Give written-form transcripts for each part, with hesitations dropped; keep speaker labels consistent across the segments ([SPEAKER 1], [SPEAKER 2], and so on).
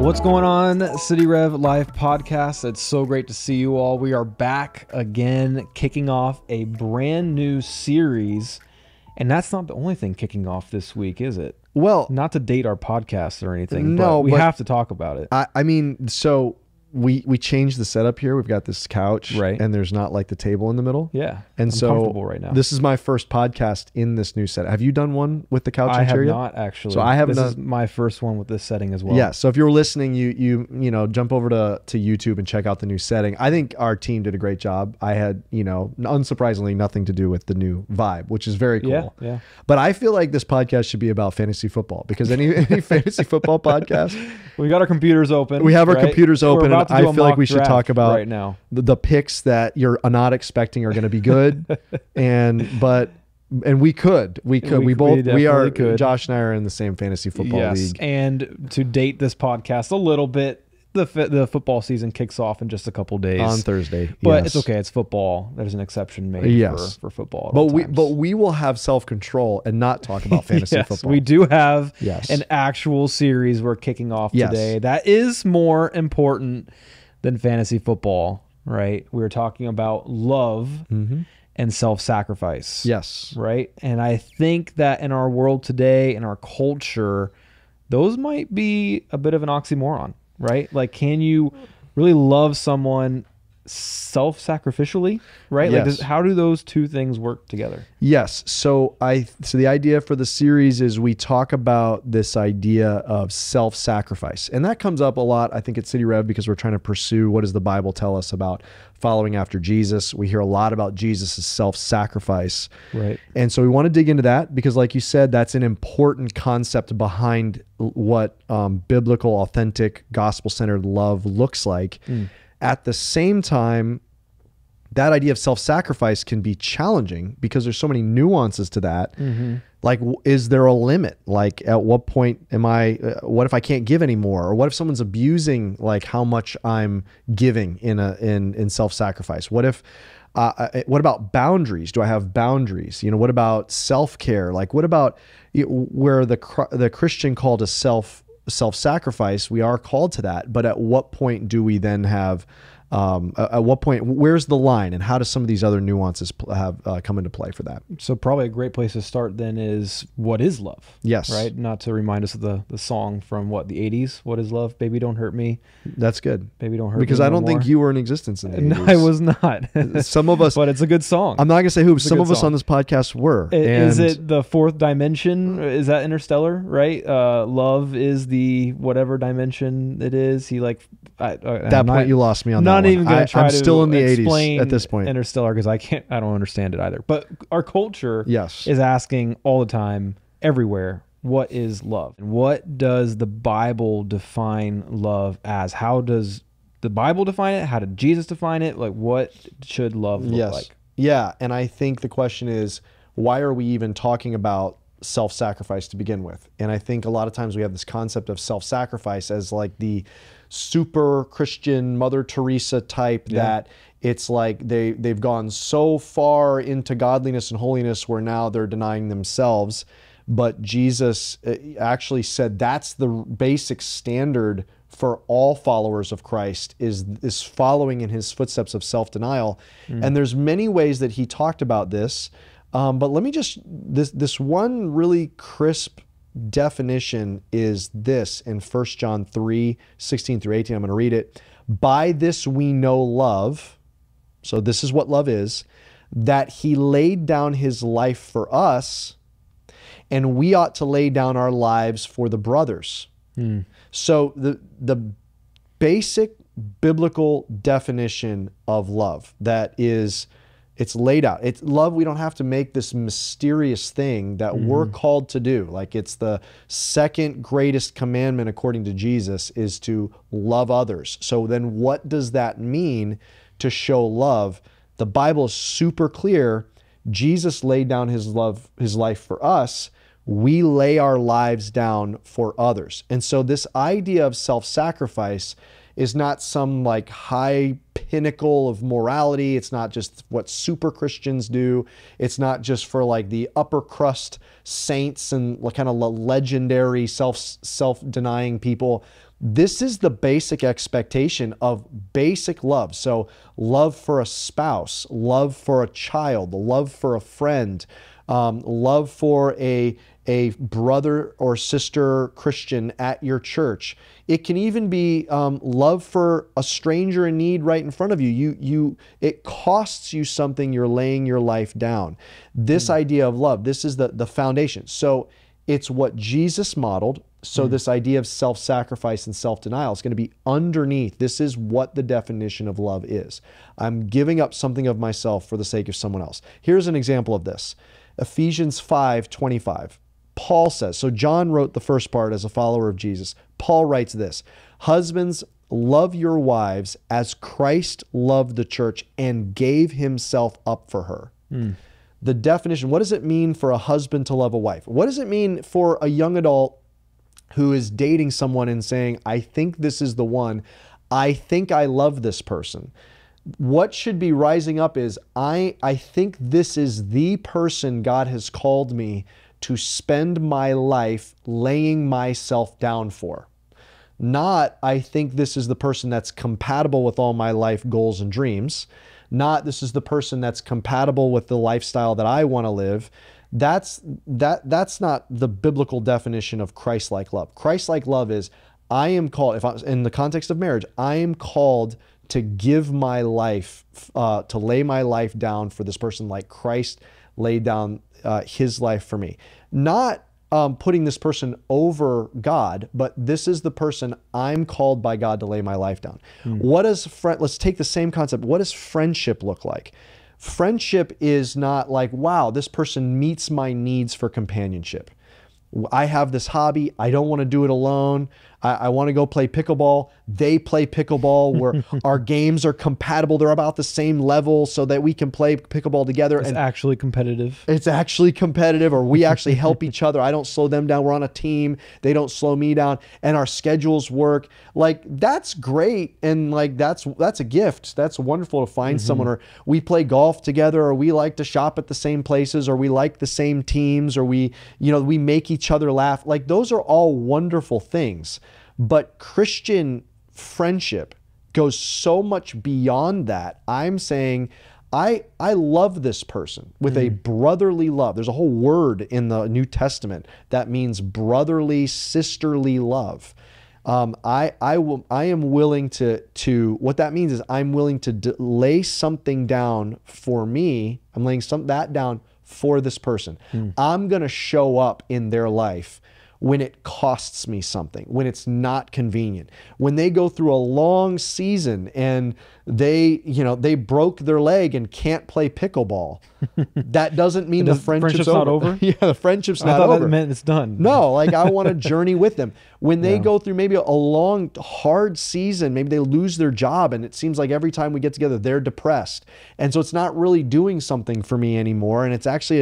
[SPEAKER 1] What's going on, City Rev Life Podcast? It's so great to see you all. We are back again, kicking off a brand new series. And that's not the only thing kicking off this week, is it?
[SPEAKER 2] Well,
[SPEAKER 1] not to date our podcast or anything,
[SPEAKER 2] no,
[SPEAKER 1] but we have to talk about it.
[SPEAKER 2] I mean, so we changed the setup here. We've got this couch,
[SPEAKER 1] right,
[SPEAKER 2] and there's not like the table in the middle.
[SPEAKER 1] Yeah,
[SPEAKER 2] and
[SPEAKER 1] I'm
[SPEAKER 2] so
[SPEAKER 1] comfortable right now.
[SPEAKER 2] This is my first podcast in this new set. Have you done one with the couch and chair yet?
[SPEAKER 1] I have not, actually.
[SPEAKER 2] So I haven't.
[SPEAKER 1] This is my first one with this setting as well.
[SPEAKER 2] Yeah. So if you're listening, you know, jump over to YouTube and check out the new setting. I think our team did a great job. I had, you know, unsurprisingly, nothing to do with the new vibe, which is very cool.
[SPEAKER 1] Yeah.
[SPEAKER 2] But I feel like this podcast should be about fantasy football, because any fantasy football podcast,
[SPEAKER 1] we got our computers open.
[SPEAKER 2] We have our computers open, and I feel like we should talk about
[SPEAKER 1] right now
[SPEAKER 2] the picks that you're not expecting are going to be good, and we could Josh and I are in the same fantasy football league.
[SPEAKER 1] And to date this podcast a little bit, the football season kicks off in just a couple days
[SPEAKER 2] on Thursday,
[SPEAKER 1] but it's okay. It's football. There's an exception made for football.
[SPEAKER 2] But we will have self-control and not talk about fantasy football.
[SPEAKER 1] We do have an actual series we're kicking off today that is more important than fantasy football, right? We're talking about love and self-sacrifice.
[SPEAKER 2] Yes.
[SPEAKER 1] Right? And I think that in our world today, in our culture, those might be a bit of an oxymoron, right? Like, can you really love someone self-sacrificially, right?
[SPEAKER 2] Yes.
[SPEAKER 1] Like, how do those two things work together?
[SPEAKER 2] Yes. So the idea for the series is we talk about this idea of self-sacrifice. And that comes up a lot, I think, at City Rev, because we're trying to pursue what does the Bible tell us about following after Jesus. We hear a lot about Jesus' self-sacrifice.
[SPEAKER 1] Right.
[SPEAKER 2] And so we want to dig into that because, like you said, that's an important concept behind what biblical, authentic, gospel-centered love looks like. At the same time, that idea of self-sacrifice can be challenging because there's so many nuances to that. Like, is there a limit? Like, at what point what if I can't give anymore? Or what if someone's abusing like how much I'm giving in self-sacrifice? What about boundaries? Do I have boundaries? You know, what about self-care? Like, what about where the Christian call to self-sacrifice, we are called to that, but at what point do we then have at what point, where's the line, and how do some of these other nuances have come into play for that? So
[SPEAKER 1] probably a great place to start then is, what is love?
[SPEAKER 2] Yes.
[SPEAKER 1] Right? Not to remind us of the song from the 80s, What is Love? Baby, don't hurt me.
[SPEAKER 2] That's good.
[SPEAKER 1] Baby, don't hurt
[SPEAKER 2] me. Because I don't think you were in existence in the 80s.
[SPEAKER 1] No, I was not.
[SPEAKER 2] Some of us.
[SPEAKER 1] But it's a good song.
[SPEAKER 2] I'm not going to say who, some of us on this podcast were.
[SPEAKER 1] Is it the fourth dimension? Is that Interstellar, right? Love is the whatever dimension it is. He like...
[SPEAKER 2] you lost me on that one.
[SPEAKER 1] Not even going to try
[SPEAKER 2] I'm
[SPEAKER 1] to
[SPEAKER 2] still in the 80s
[SPEAKER 1] explain
[SPEAKER 2] at this point.
[SPEAKER 1] Interstellar, because I don't understand it either. But our culture is asking all the time, everywhere, what is love? And what does the Bible define love as? How does the Bible define it? How did Jesus define it? Like, what should love look like?
[SPEAKER 2] Yeah, and I think the question is, why are we even talking about self-sacrifice to begin with? And I think a lot of times we have this concept of self-sacrifice as like the super Christian Mother Teresa type, that it's like they've gone so far into godliness and holiness where now they're denying themselves. But Jesus actually said that's the basic standard for all followers of Christ, is following in his footsteps of self-denial. And there's many ways that he talked about this. But let me just, this one really crisp definition is this in 1 John 3:16-18. I'm going to read it. By this we know love. So this is what love is, that he laid down his life for us, and we ought to lay down our lives for the brothers. So the basic biblical definition of love, that is, it's laid out. It's love. We don't have to make this mysterious thing that we're called to do. Like, it's the second greatest commandment according to Jesus, is to love others. So then what does that mean to show love? The Bible is super clear. Jesus laid down his life for us. We lay our lives down for others. And so this idea of self-sacrifice is not some like high pinnacle of morality. It's not just what super Christians do. It's not just for like the upper crust saints and kind of legendary self-denying people. This is the basic expectation of basic love. So love for a spouse, love for a child, love for a friend, love for a brother or sister Christian at your church. It can even be love for a stranger in need right in front of you. It costs you something. You're laying your life down. This idea of love, this is the foundation. So it's what Jesus modeled. So this idea of self-sacrifice and self-denial is going to be underneath. This is what the definition of love is. I'm giving up something of myself for the sake of someone else. Here's an example of this. Ephesians 5:25. Paul says, so John wrote the first part as a follower of Jesus. Paul writes this, husbands, love your wives as Christ loved the church and gave himself up for her. The definition, what does it mean for a husband to love a wife? What does it mean for a young adult who is dating someone and saying, I think this is the one, I think I love this person? What should be rising up is, I think this is the person God has called me to spend my life laying myself down for. Not, I think this is the person that's compatible with all my life goals and dreams. Not, this is the person that's compatible with the lifestyle that I want to live. That's not the biblical definition of Christ-like love. Christ-like love is, I am called, if I'm in the context of marriage, I am called to give my life, to lay my life down for this person like Christ laid down his life for me. Not putting this person over God, but this is the person I'm called by God to lay my life down. What does let's take the same concept. What does friendship look like? Friendship is not like, wow, this person meets my needs for companionship. I have this hobby. I don't want to do it alone. I want to go play pickleball. They play pickleball where our games are compatible. They're about the same level so that we can play pickleball together.
[SPEAKER 1] It's actually competitive.
[SPEAKER 2] It's actually competitive, or we actually help each other. I don't slow them down. We're on a team. They don't slow me down, and our schedules work. Like, that's great. And like, that's a gift. That's wonderful to find someone. Or we play golf together, or we like to shop at the same places, or we like the same teams, or we make each other laugh. Like, those are all wonderful things. But Christian friendship goes so much beyond that. I'm saying, I love this person with a brotherly love. There's a whole word in the New Testament that means brotherly, sisterly love. I am willing to, what that means is I'm willing to lay something down for me. I'm laying that down for this person. I'm going to show up in their life when it costs me something, when it's not convenient, when they go through a long season and they broke their leg and can't play pickleball. That doesn't mean the friendship's
[SPEAKER 1] not over.
[SPEAKER 2] Yeah, the friendship's not
[SPEAKER 1] over. I thought
[SPEAKER 2] that
[SPEAKER 1] meant it's done.
[SPEAKER 2] No, like, I want to journey with them. When they go through maybe a long, hard season, maybe they lose their job, and it seems like every time we get together, they're depressed. And so it's not really doing something for me anymore. And it's actually,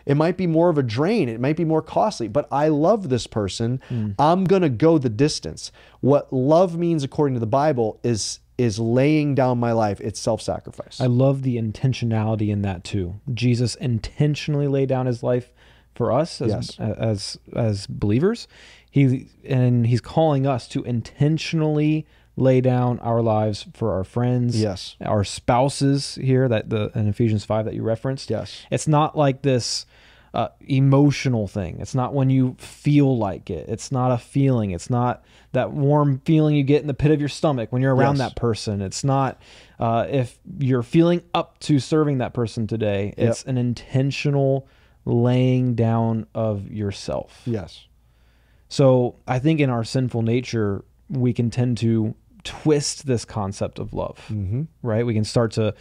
[SPEAKER 2] it might be more of a drain. It might be more costly, but I love this person. I'm going to go the distance. What love means, according to the Bible, is laying down my life. It's self-sacrifice.
[SPEAKER 1] I love the intentionality in that too. Jesus intentionally laid down his life for us as believers. He's calling us to intentionally lay down our lives for our friends, our spouses here, in Ephesians 5 that you referenced. It's not like this emotional thing. It's not when you feel like it. It's not a feeling. It's not that warm feeling you get in the pit of your stomach when you're around that person. It's not if you're feeling up to serving that person today. It's an intentional laying down of yourself. So I think in our sinful nature, we can tend to twist this concept of love, right? We can start to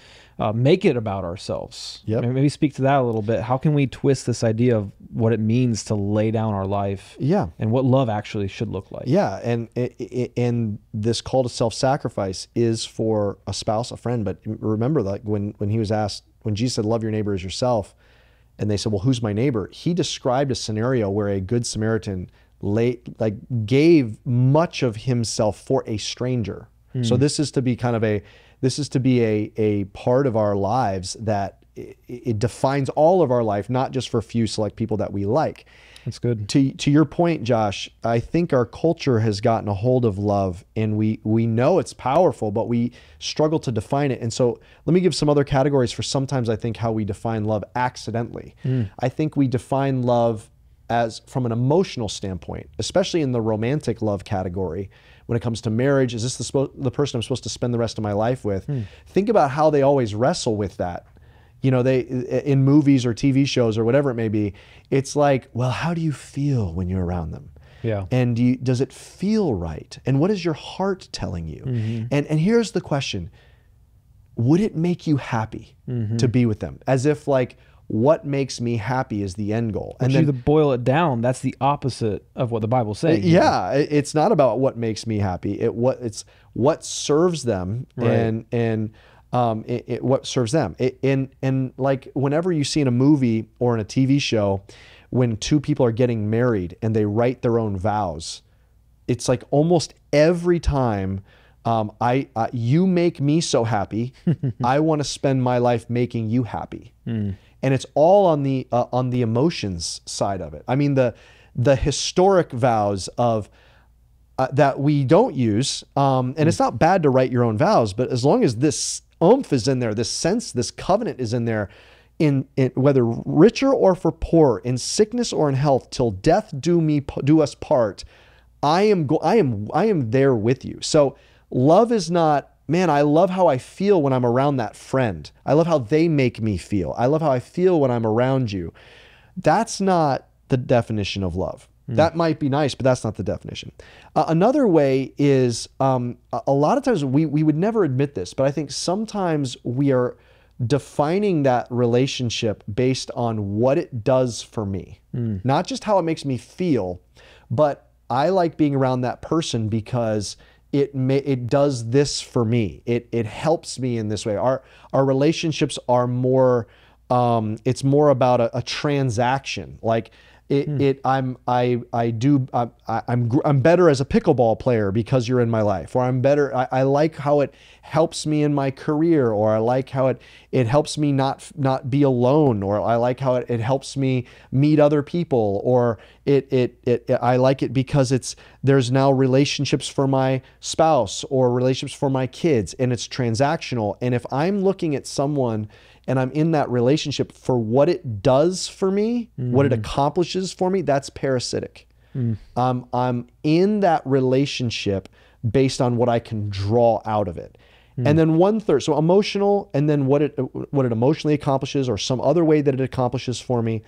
[SPEAKER 1] make it about ourselves. Maybe speak to that a little bit. How can we twist this idea of what it means to lay down our life and what love actually should look like?
[SPEAKER 2] And this call to self-sacrifice is for a spouse, a friend. But remember, like when he was asked, when Jesus said, love your neighbor as yourself, and they said, well, who's my neighbor? He described a scenario where a good Samaritan gave much of himself for a stranger. So this is to be a part of our lives that it defines all of our life, not just for a few select people that we like.
[SPEAKER 1] That's good.
[SPEAKER 2] To your point, Josh, I think our culture has gotten a hold of love, and we know it's powerful, but we struggle to define it. And so let me give some other categories for sometimes I think how we define love accidentally. I think we define love as from an emotional standpoint, especially in the romantic love category. When it comes to marriage, is this the person I'm supposed to spend the rest of my life with? Think about how they always wrestle with that. You know, they in movies or TV shows or whatever it may be, it's like, well, how do you feel when you're around them?
[SPEAKER 1] Yeah.
[SPEAKER 2] And does it feel right? And what is your heart telling you? And here's the question: would it make you happy to be with them? As if like, what makes me happy is the end goal.
[SPEAKER 1] And then to boil it down, that's the opposite of what the Bible's saying.
[SPEAKER 2] Yeah, it's not about what makes me happy. It's what serves them,
[SPEAKER 1] right.
[SPEAKER 2] and what serves them. And like whenever you see in a movie or in a TV show, when two people are getting married and they write their own vows, it's like almost every time, you make me so happy, I want to spend my life making you happy. And it's all on the emotions side of it. I mean, the historic vows of that we don't use, and it's not bad to write your own vows, but as long as this oomph is in there, this sense, this covenant is in there, in whether richer or for poor, in sickness or in health, till death do us part, I am there with you. So love is not, man, I love how I feel when I'm around that friend. I love how they make me feel. I love how I feel when I'm around you. That's not the definition of love. That might be nice, but that's not the definition. Another way is, a lot of times we would never admit this, but I think sometimes we are defining that relationship based on what it does for me. Not just how it makes me feel, but I like being around that person because it does this for me. It helps me in this way. Our relationships are more, it's more about a transaction. Like I'm better as a pickleball player because you're in my life, or I'm better. I like how it helps me in my career, or I like how it helps me not be alone, or I like how it helps me meet other people, or I like it because there's now relationships for my spouse or relationships for my kids, and it's transactional. And if I'm looking at someone and I'm in that relationship for what it does for me, what it accomplishes for me, that's parasitic. I'm in that relationship based on what I can draw out of it. And then 1/3, so emotional, and then what it emotionally accomplishes, or some other way that it accomplishes for me.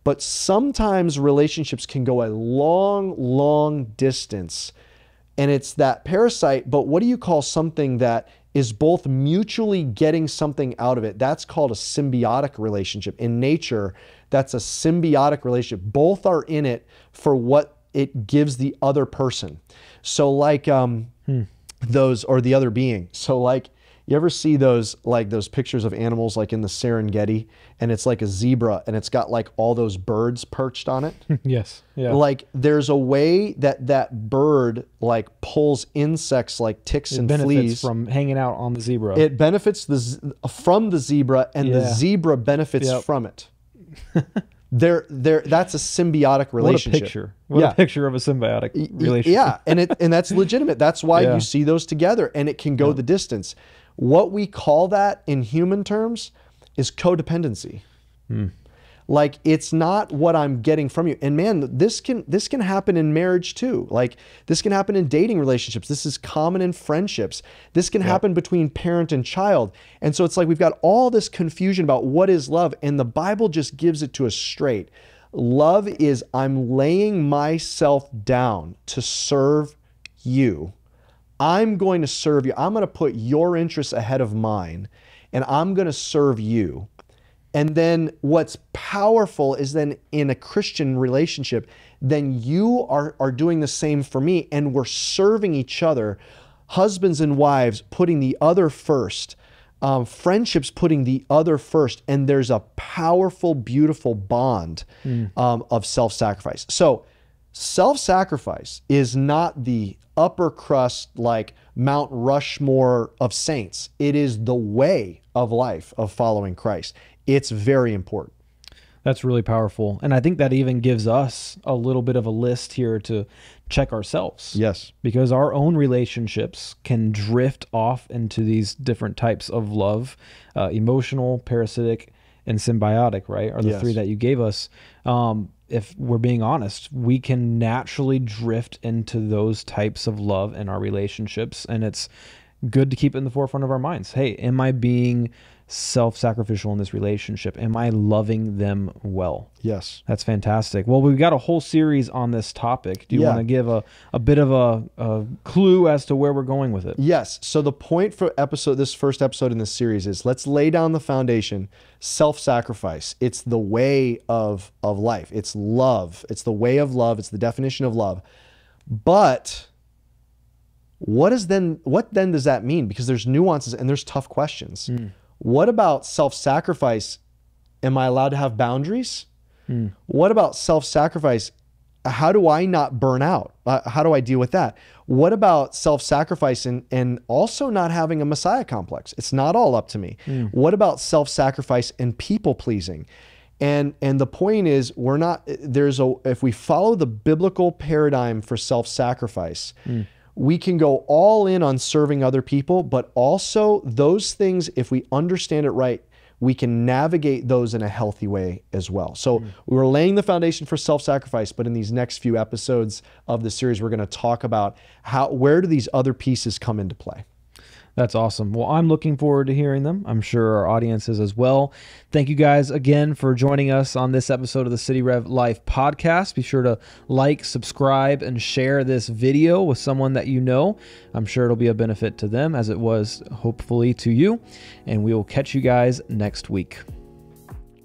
[SPEAKER 2] But sometimes relationships can go a long, long distance, and it's that parasite. But what do you call something that is both mutually getting something out of it? That's called a symbiotic relationship. In nature, that's a symbiotic relationship. Both are in it for what it gives the other person. So like those, or the other being. So like, you ever see those pictures of animals like in the Serengeti, and it's like a zebra and it's got like all those birds perched on it?
[SPEAKER 1] Yes. Yeah.
[SPEAKER 2] Like there's a way that bird like pulls insects like ticks and fleas
[SPEAKER 1] from hanging out on the zebra.
[SPEAKER 2] It benefits from the zebra, and the zebra benefits from it. That's a symbiotic relationship.
[SPEAKER 1] What a picture of a symbiotic relationship.
[SPEAKER 2] Yeah, and that's legitimate. That's why you see those together, and it can go the distance. What we call that in human terms is codependency. Like, it's not what I'm getting from you. And man, this can happen in marriage too. Like, this can happen in dating relationships. This is common in friendships. This can happen between parent and child. And so it's like we've got all this confusion about what is love, and the Bible just gives it to us straight. Love is, I'm laying myself down to serve you. I'm going to serve you. I'm going to put your interests ahead of mine, and I'm going to serve you. And then what's powerful is then in a Christian relationship, then you are doing the same for me, and we're serving each other, husbands and wives putting the other first, friendships putting the other first, and there's a powerful, beautiful bond of self-sacrifice. So self-sacrifice is not the upper crust, like Mount Rushmore of saints. It is the way of life of following Christ. It's very important.
[SPEAKER 1] That's really powerful. And I think that even gives us a little bit of a list here to check ourselves.
[SPEAKER 2] Yes.
[SPEAKER 1] Because our own relationships can drift off into these different types of love, emotional, parasitic, and symbiotic, right? Are the three that you gave us. If we're being honest, we can naturally drift into those types of love in our relationships. And it's good to keep it in the forefront of our minds. Hey, am I being self-sacrificial in this relationship? Am I loving them well?
[SPEAKER 2] Yes.
[SPEAKER 1] That's fantastic. Well, we've got a whole series on this topic. Do you want to give a bit of a clue as to where we're going with it?
[SPEAKER 2] Yes. So the point for this first episode in this series is let's lay down the foundation. Self-sacrifice. It's the way of life. It's love. It's the way of love. It's the definition of love. But what then does that mean? Because there's nuances and there's tough questions. What about self-sacrifice? Am I allowed to have boundaries? What about self-sacrifice? How do I not burn out? How do I deal with that? What about self-sacrifice and also not having a Messiah complex? It's not all up to me. What about self-sacrifice and people-pleasing? And the point is, if we follow the biblical paradigm for self-sacrifice, we can go all in on serving other people, but also those things, if we understand it right, we can navigate those in a healthy way as well. So we're laying the foundation for self-sacrifice, but in these next few episodes of the series, we're going to talk about where do these other pieces come into play.
[SPEAKER 1] That's awesome. Well, I'm looking forward to hearing them. I'm sure our audience is as well. Thank you guys again for joining us on this episode of the City Rev Life podcast. Be sure to like, subscribe, and share this video with someone that you know. I'm sure it'll be a benefit to them as it was hopefully to you. And we will catch you guys next week.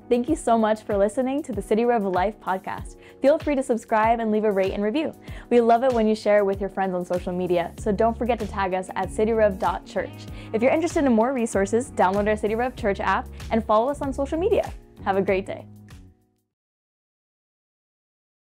[SPEAKER 3] Thank you so much for listening to the City Rev Life podcast. Feel free to subscribe and leave a rate and review. We love it when you share it with your friends on social media, so don't forget to tag us at cityrev.church. If you're interested in more resources, download our City Rev Church app and follow us on social media. Have a great day.